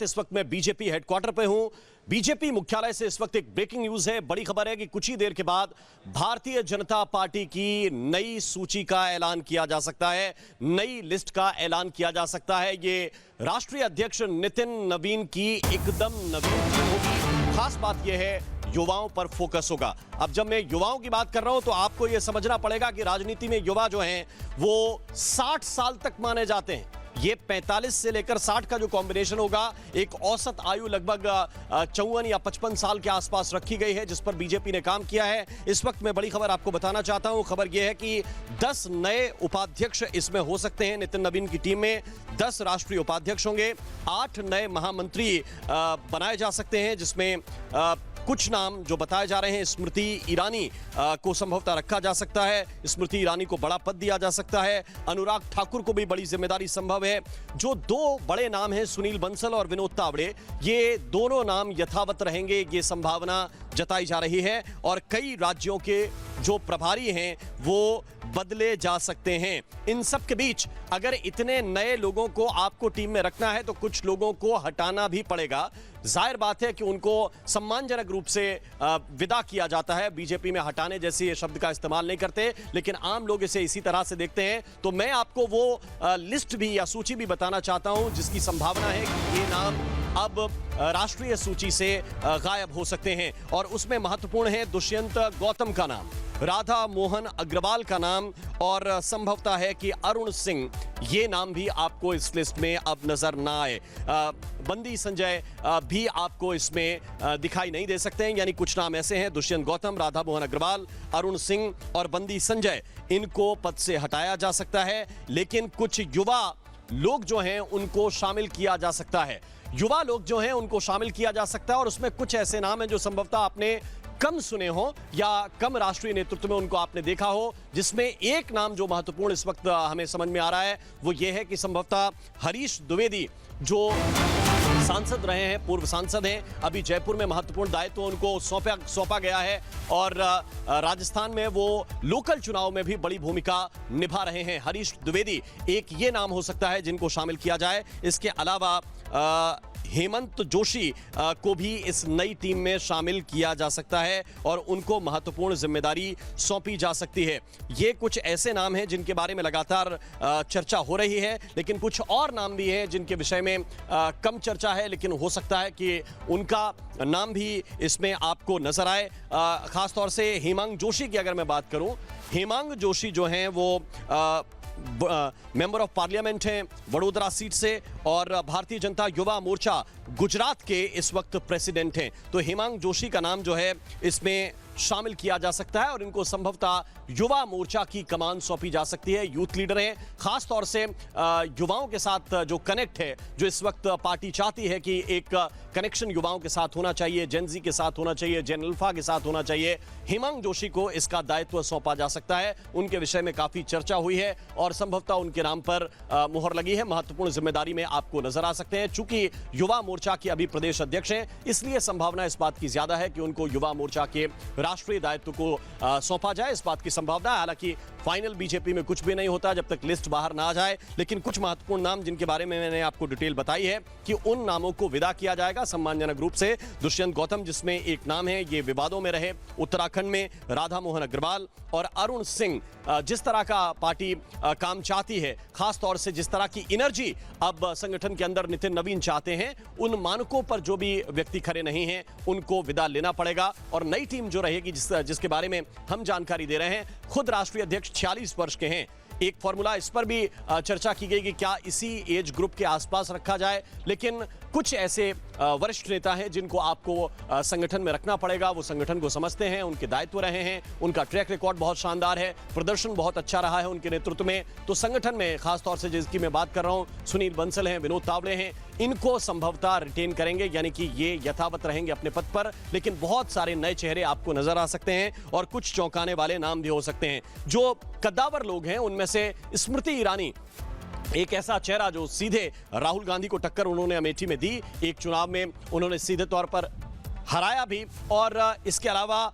इस वक्त मैं बीजेपी हेडक्वार्टर पे हूं। बीजेपी मुख्यालय से इस वक्त एक ब्रेकिंग न्यूज है। बड़ी खबर है कि कुछ ही देर के बाद भारतीय जनता पार्टी की नई सूची का ऐलान किया जा सकता है, नई लिस्ट का ऐलान किया जा सकता है। ये राष्ट्रीय अध्यक्ष नितिन नवीन की एकदम नवीन टीम होगी। खास बात यह है, युवाओं पर फोकस होगा। अब जब मैं युवाओं की बात कर रहा हूं तो आपको यह समझना पड़ेगा कि राजनीति में युवा जो हैं वो 60 साल तक माने जाते हैं। ये 45 से लेकर 60 का जो कॉम्बिनेशन होगा, एक औसत आयु लगभग 54 या 55 साल के आसपास रखी गई है, जिस पर बीजेपी ने काम किया है। इस वक्त मैं बड़ी खबर आपको बताना चाहता हूं। खबर यह है कि 10 नए उपाध्यक्ष इसमें हो सकते हैं। नितिन नवीन की टीम में 10 राष्ट्रीय उपाध्यक्ष होंगे, 8 नए महामंत्री बनाए जा सकते हैं, जिसमें कुछ नाम जो बताए जा रहे हैं, स्मृति ईरानी को संभवतः रखा जा सकता है। स्मृति ईरानी को बड़ा पद दिया जा सकता है। अनुराग ठाकुर को भी बड़ी जिम्मेदारी संभव है। जो दो बड़े नाम हैं, सुनील बंसल और विनोद तावड़े, ये दोनों नाम यथावत रहेंगे, ये संभावना जताई जा रही है। और कई राज्यों के जो प्रभारी हैं वो बदले जा सकते हैं। इन सब के बीच अगर इतने नए लोगों को आपको टीम में रखना है तो कुछ लोगों को हटाना भी पड़ेगा। जाहिर बात है कि उनको सम्मानजनक रूप से विदा किया जाता है। बीजेपी में हटाने जैसे ये शब्द का इस्तेमाल नहीं करते, लेकिन आम लोग इसे इसी तरह से देखते हैं। तो मैं आपको वो लिस्ट भी या सूची भी बताना चाहता हूं जिसकी संभावना है कि ये नाम अब राष्ट्रीय सूची से गायब हो सकते हैं। और उसमें महत्वपूर्ण है दुष्यंत गौतम का नाम, राधा मोहन अग्रवाल का नाम, और संभवतः है कि अरुण सिंह, ये नाम भी आपको इस लिस्ट में अब नजर ना आए। बंदी संजय भी आपको इसमें दिखाई नहीं दे सकते हैं। यानी कुछ नाम ऐसे हैं, दुष्यंत गौतम, राधा मोहन अग्रवाल, अरुण सिंह और बंदी संजय, इनको पद से हटाया जा सकता है। लेकिन कुछ युवा लोग जो हैं उनको शामिल किया जा सकता है। युवा लोग जो हैं उनको शामिल किया जा सकता है, और उसमें कुछ ऐसे नाम हैं जो संभवतः आपने कम सुने हो या कम राष्ट्रीय नेतृत्व में उनको आपने देखा हो। जिसमें एक नाम जो महत्वपूर्ण इस वक्त हमें समझ में आ रहा है वो ये है कि संभवतः हरीश द्विवेदी, जो सांसद रहे हैं, पूर्व सांसद हैं, अभी जयपुर में महत्वपूर्ण दायित्व उनको सौंपा गया है, और राजस्थान में वो लोकल चुनाव में भी बड़ी भूमिका निभा रहे हैं। हरीश द्विवेदी एक ये नाम हो सकता है जिनको शामिल किया जाए। इसके अलावा हेमंत जोशी को भी इस नई टीम में शामिल किया जा सकता है और उनको महत्वपूर्ण जिम्मेदारी सौंपी जा सकती है। ये कुछ ऐसे नाम हैं जिनके बारे में लगातार चर्चा हो रही है, लेकिन कुछ और नाम भी हैं जिनके विषय में कम चर्चा है, लेकिन हो सकता है कि उनका नाम भी इसमें आपको नजर आए। खासतौर से हेमांग जोशी की अगर मैं बात करूं, हेमांग जोशी जो हैं वो मेंबर ऑफ पार्लियामेंट हैं वडोदरा सीट से, और भारतीय जनता युवा मोर्चा गुजरात के इस वक्त प्रेसिडेंट हैं। तो हेमांग जोशी का नाम जो है इसमें शामिल किया जा सकता है और इनको संभवतः युवा मोर्चा की कमान सौंपी जा सकती है। यूथ लीडर हैं, खास तौर से युवाओं के साथ जो कनेक्ट है, जो इस वक्त पार्टी चाहती है कि एक कनेक्शन युवाओं के साथ होना चाहिए, जेनजी के साथ होना चाहिए, जेन अल्फा के साथ होना चाहिए। हेमांग जोशी को इसका दायित्व सौंपा जा सकता है। उनके विषय में काफी चर्चा हुई है और संभवतः उनके नाम पर मुहर लगी है। महत्वपूर्ण जिम्मेदारी में आपको नजर आ सकते हैं। चूंकि युवा मोर्चा के अभी प्रदेश अध्यक्ष हैं, इसलिए संभावना इस बात की ज्यादा है कि उनको युवा मोर्चा के राष्ट्रीय दायित्व को सौंपा जाए, इस बात की संभावना है। हालांकि फाइनल बीजेपी में कुछ भी नहीं होता जब तक लिस्ट बाहर ना आ जाए, लेकिन कुछ महत्वपूर्ण नाम जिनके बारे में मैंने आपको डिटेल बताई है कि उन नामों को विदा किया जाएगा सम्मानजनक रूप से। दुष्यंत गौतम जिसमें एक नाम है, ये विवादों में रहे उत्तराखंड में, राधा मोहन अग्रवाल और अरुण सिंह। जिस तरह का पार्टी काम चाहती है, खास तौर से जिस तरह की एनर्जी अब संगठन के अंदर नितिन नवीन चाहते हैं, उन मानकों पर जो भी व्यक्ति खड़े नहीं हैं उनको विदा लेना पड़ेगा। और नई टीम जो रहेगी जिसके बारे में हम जानकारी दे रहे हैं, खुद राष्ट्रीय अध्यक्ष 46 वर्ष के हैं। एक फॉर्मूला इस पर भी चर्चा की गई कि क्या इसी एज ग्रुप के आसपास रखा जाए, लेकिन कुछ ऐसे वरिष्ठ नेता हैं जिनको आपको संगठन में रखना पड़ेगा। वो संगठन को समझते हैं, उनके दायित्व रहे हैं, उनका ट्रैक रिकॉर्ड बहुत शानदार है, प्रदर्शन बहुत अच्छा रहा है उनके नेतृत्व में। तो संगठन में खासतौर से जिसकी मैं बात कर रहा हूं, सुनील बंसल हैं, विनोद तावड़े हैं, इनको संभवतः रिटेन करेंगे, यानी कि ये यथावत रहेंगे अपने पद पर। लेकिन बहुत सारे नए चेहरे आपको नजर आ सकते हैं और कुछ चौंकाने वाले नाम भी हो सकते हैं। जो कद्दावर लोग हैं उनमें से स्मृति ईरानी एक ऐसा चेहरा जो सीधे राहुल गांधी को टक्कर उन्होंने अमेठी में दी, एक चुनाव में उन्होंने सीधे तौर पर हराया भी, और इसके अलावा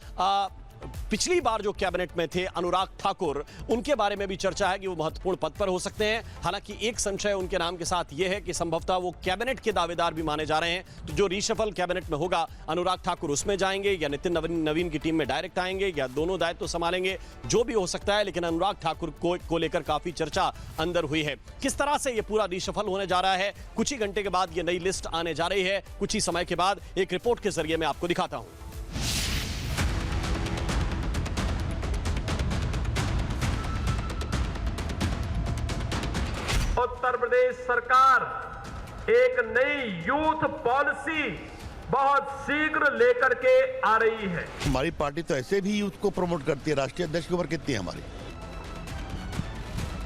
पिछली बार जो कैबिनेट में थे अनुराग ठाकुर, उनके बारे में भी चर्चा है कि वो महत्वपूर्ण पद पर हो सकते हैं। हालांकि एक संशय उनके नाम के साथ यह है कि संभवतः वो कैबिनेट के दावेदार भी माने जा रहे हैं। तो जो रीशफल कैबिनेट में होगा, अनुराग ठाकुर उसमें जाएंगे या नितिन नवीन की टीम में डायरेक्ट आएंगे या दोनों दायित्व संभालेंगे, जो भी हो सकता है। लेकिन अनुराग ठाकुर को लेकर काफी चर्चा अंदर हुई है। किस तरह से ये पूरा रीशफल होने जा रहा है, कुछ ही घंटे के बाद ये नई लिस्ट आने जा रही है। कुछ ही समय के बाद एक रिपोर्ट के जरिए मैं आपको दिखाता हूं। उत्तर प्रदेश सरकार एक नई यूथ पॉलिसी बहुत शीघ्र लेकर के आ रही है। हमारी पार्टी तो ऐसे भी यूथ को प्रमोट करती है। राष्ट्रीय अध्यक्ष की उम्र कितनी है हमारी?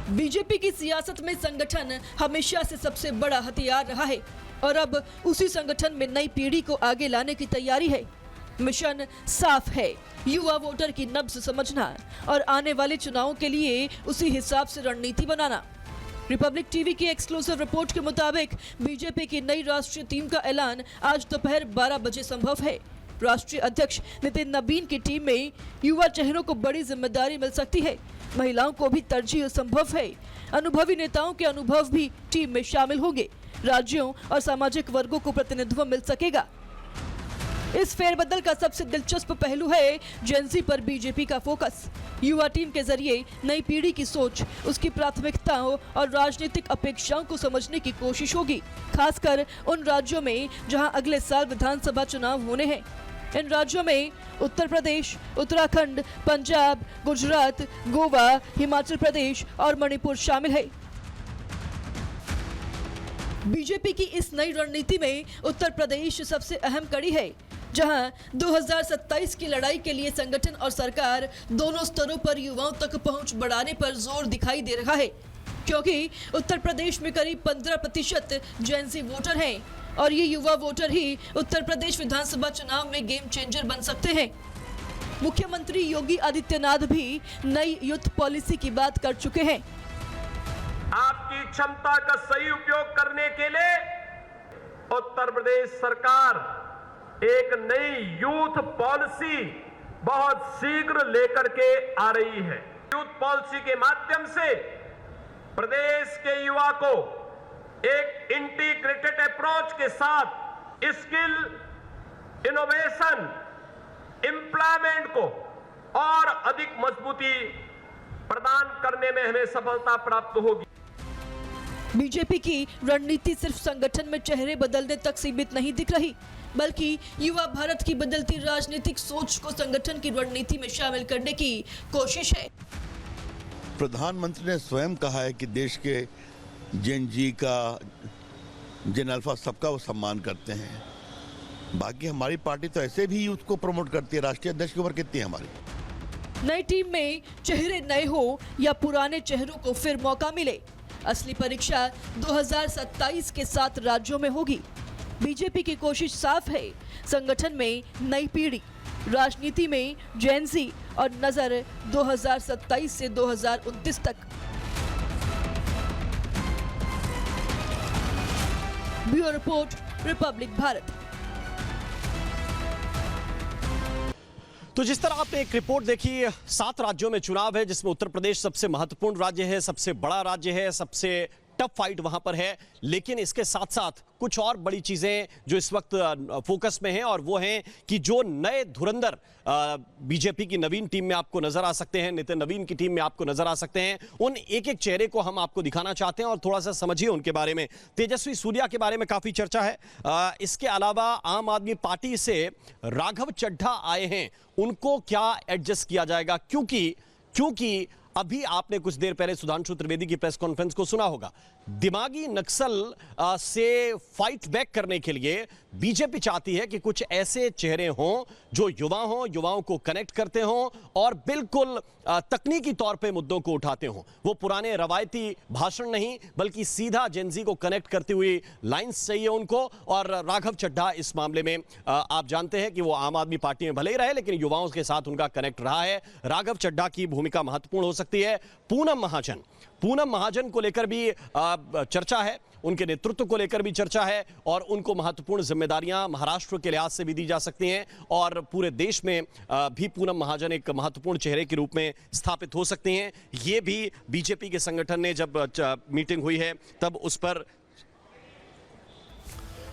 बीजेपी की सियासत में संगठन हमेशा से सबसे बड़ा हथियार रहा है और अब उसी संगठन में नई पीढ़ी को आगे लाने की तैयारी है। मिशन साफ है, युवा वोटर की नब्ज समझना और आने वाले चुनावों के लिए उसी हिसाब से रणनीति बनाना। रिपब्लिक टीवी की एक्सक्लूसिव रिपोर्ट के मुताबिक बीजेपी की नई राष्ट्रीय टीम का ऐलान आज दोपहर 12 बजे संभव है। राष्ट्रीय अध्यक्ष नितिन नवीन की टीम में युवा चेहरों को बड़ी जिम्मेदारी मिल सकती है। महिलाओं को भी तरजीह संभव है। अनुभवी नेताओं के अनुभव भी टीम में शामिल होंगे। राज्यों और सामाजिक वर्गों को प्रतिनिधित्व मिल सकेगा। इस फेरबदल का सबसे दिलचस्प पहलू है जेंजी पर बीजेपी का फोकस। युवा टीम के जरिए नई पीढ़ी की सोच, उसकी प्राथमिकताओं और राजनीतिक अपेक्षाओं को समझने की कोशिश होगी, खासकर उन राज्यों में जहां अगले साल विधानसभा चुनाव होने हैं। इन राज्यों में उत्तर प्रदेश, उत्तराखंड, पंजाब, गुजरात, गोवा, हिमाचल प्रदेश और मणिपुर शामिल है। बीजेपी की इस नई रणनीति में उत्तर प्रदेश सबसे अहम कड़ी है, जहां 2027 की लड़ाई के लिए संगठन और सरकार दोनों स्तरों पर युवाओं तक पहुंच बढ़ाने पर जोर दिखाई दे रहा है, क्योंकि उत्तर प्रदेश में करीब 15% जेंजी वोटर हैं और ये युवा वोटर ही उत्तर प्रदेश विधानसभा चुनाव में गेम चेंजर बन सकते हैं। मुख्यमंत्री योगी आदित्यनाथ भी नई यूथ पॉलिसी की बात कर चुके हैं। आपकी क्षमता का सही उपयोग करने के लिए उत्तर प्रदेश सरकार एक नई यूथ पॉलिसी बहुत शीघ्र लेकर के आ रही है। यूथ पॉलिसी के माध्यम से प्रदेश के युवा को एक इंटीग्रेटेड अप्रोच के साथ स्किल, इनोवेशन, एम्प्लॉयमेंट को और अधिक मजबूती प्रदान करने में हमें सफलता प्राप्त होगी। बीजेपी की रणनीति सिर्फ संगठन में चेहरे बदलने तक सीमित नहीं दिख रही, बल्कि युवा भारत की बदलती राजनीतिक सोच को संगठन की रणनीति में शामिल करने की कोशिश है। प्रधानमंत्री ने स्वयं कहा है कि देश के जेन जी का, जेन अल्फा सबका वो सम्मान करते हैं। बाकी हमारी पार्टी तो ऐसे भी यूथ को प्रमोट करती है। राष्ट्रीय अध्यक्ष की उम्र कितनी है हमारी? नई टीम में चेहरे नए हो या पुराने चेहरों को फिर मौका मिले, असली परीक्षा 2027 के 7 राज्यों में होगी। बीजेपी की कोशिश साफ है, संगठन में नई पीढ़ी, राजनीति में जेंजी और नजर 2027 से 2029 तक। Bureau report, Republic Bharat. तो जिस तरह आपने एक रिपोर्ट देखी, 7 राज्यों में चुनाव है, जिसमें उत्तर प्रदेश सबसे महत्वपूर्ण राज्य है, सबसे बड़ा राज्य है, सबसे टफ फाइट वहां पर है। लेकिन इसके साथ साथ कुछ और बड़ी चीजें जो इस वक्त फोकस में हैं, और वो हैं कि जो नए धुरंधर बीजेपी की नवीन टीम में आपको नजर आ सकते हैं, नितिन नवीन की टीम में आपको नजर आ सकते हैं, उन एक एक चेहरे को हम आपको दिखाना चाहते हैं और थोड़ा सा समझिए उनके बारे में। तेजस्वी सूर्या के बारे में काफी चर्चा है। इसके अलावा आम आदमी पार्टी से राघव चड्ढा आए हैं, उनको क्या एडजस्ट किया जाएगा? क्योंकि अभी आपने कुछ देर पहले सुधांशु त्रिवेदी की प्रेस कॉन्फ्रेंस को सुना होगा। दिमागी नक्सल से फाइट बैक करने के लिए बीजेपी चाहती है कि कुछ ऐसे चेहरे हों जो युवाओं को कनेक्ट करते हों और बिल्कुल तकनीकी तौर पे मुद्दों को उठाते हों। वो पुराने रवायती भाषण नहीं, बल्कि सीधा जेंजी को कनेक्ट करती हुई लाइंस चाहिए उनको। और राघव चड्ढा इस मामले में आप जानते हैं कि वो आम आदमी पार्टी में भले ही रहे, लेकिन युवाओं के साथ उनका कनेक्ट रहा है। राघव चड्ढा की भूमिका महत्वपूर्ण हो सकती है। पूनम महाजन को लेकर भी चर्चा है। उनके नेतृत्व को लेकर भी चर्चा है और उनको महत्वपूर्ण जिम्मेदारियां महाराष्ट्र के लिहाज से भी दी जा सकती हैं और पूरे देश में भी पूनम महाजन एक महत्वपूर्ण चेहरे के रूप में स्थापित हो सकती हैं। ये भी बीजेपी के संगठन ने जब मीटिंग हुई है तब उस पर